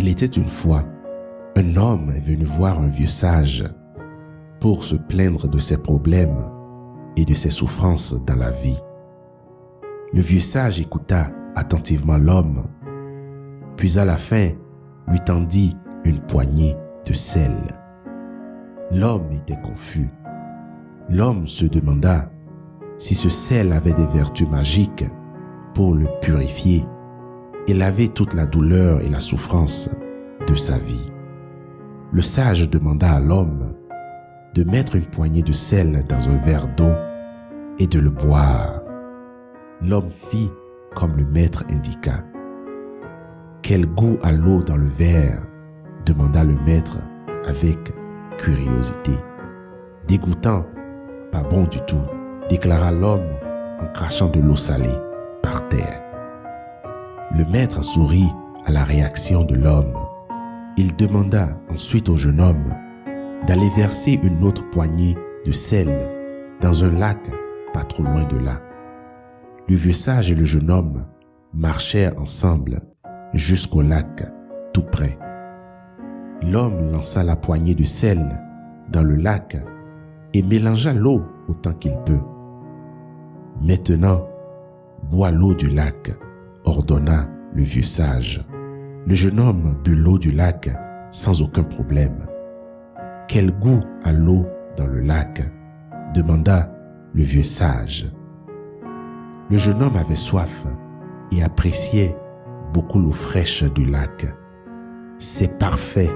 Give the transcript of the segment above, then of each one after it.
Il était une fois, un homme est venu voir un vieux sage pour se plaindre de ses problèmes et de ses souffrances dans la vie. Le vieux sage écouta attentivement l'homme, puis à la fin lui tendit une poignée de sel. L'homme était confus. L'homme se demanda si ce sel avait des vertus magiques pour le purifier et laver toute la douleur et la souffrance de sa vie. Le sage demanda à l'homme de mettre une poignée de sel dans un verre d'eau et de le boire. L'homme fit comme le maître indiqua. « Quel goût a l'eau dans le verre ?» demanda le maître avec curiosité. « Dégoûtant, pas bon du tout », déclara l'homme en crachant de l'eau salée par terre. Le maître sourit à la réaction de l'homme. Il demanda ensuite au jeune homme d'aller verser une autre poignée de sel dans un lac pas trop loin de là. Le vieux sage et le jeune homme marchèrent ensemble jusqu'au lac tout près. L'homme lança la poignée de sel dans le lac et mélangea l'eau autant qu'il peut. « Maintenant, bois l'eau du lac », ordonna le vieux sage. Le jeune homme but l'eau du lac sans aucun problème. « Quel goût a l'eau dans le lac ?» demanda le vieux sage. Le jeune homme avait soif et appréciait beaucoup l'eau fraîche du lac. « C'est parfait.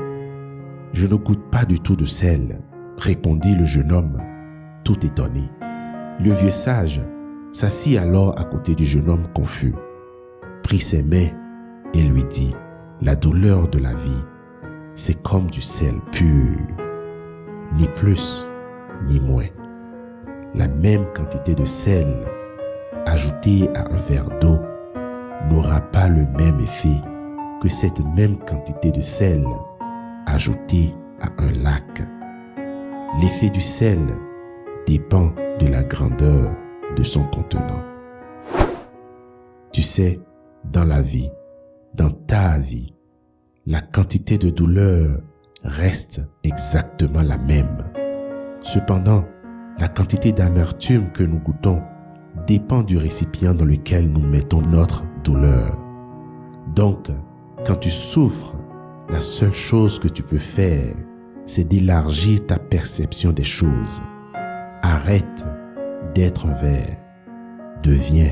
Je ne goûte pas du tout de sel, » répondit le jeune homme, tout étonné. Le vieux sage s'assit alors à côté du jeune homme confus, prit ses mains et lui dit « La douleur de la vie, c'est comme du sel pur, ni plus ni moins. La même quantité de sel ajoutée à un verre d'eau n'aura pas le même effet que cette même quantité de sel ajoutée à un lac. L'effet du sel dépend de la grandeur de son contenant. » Tu sais, dans la vie, dans ta vie, la quantité de douleur reste exactement la même. Cependant, la quantité d'amertume que nous goûtons dépend du récipient dans lequel nous mettons notre douleur. Donc, quand tu souffres, la seule chose que tu peux faire, c'est d'élargir ta perception des choses. Arrête d'être un verre, deviens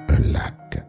un lac.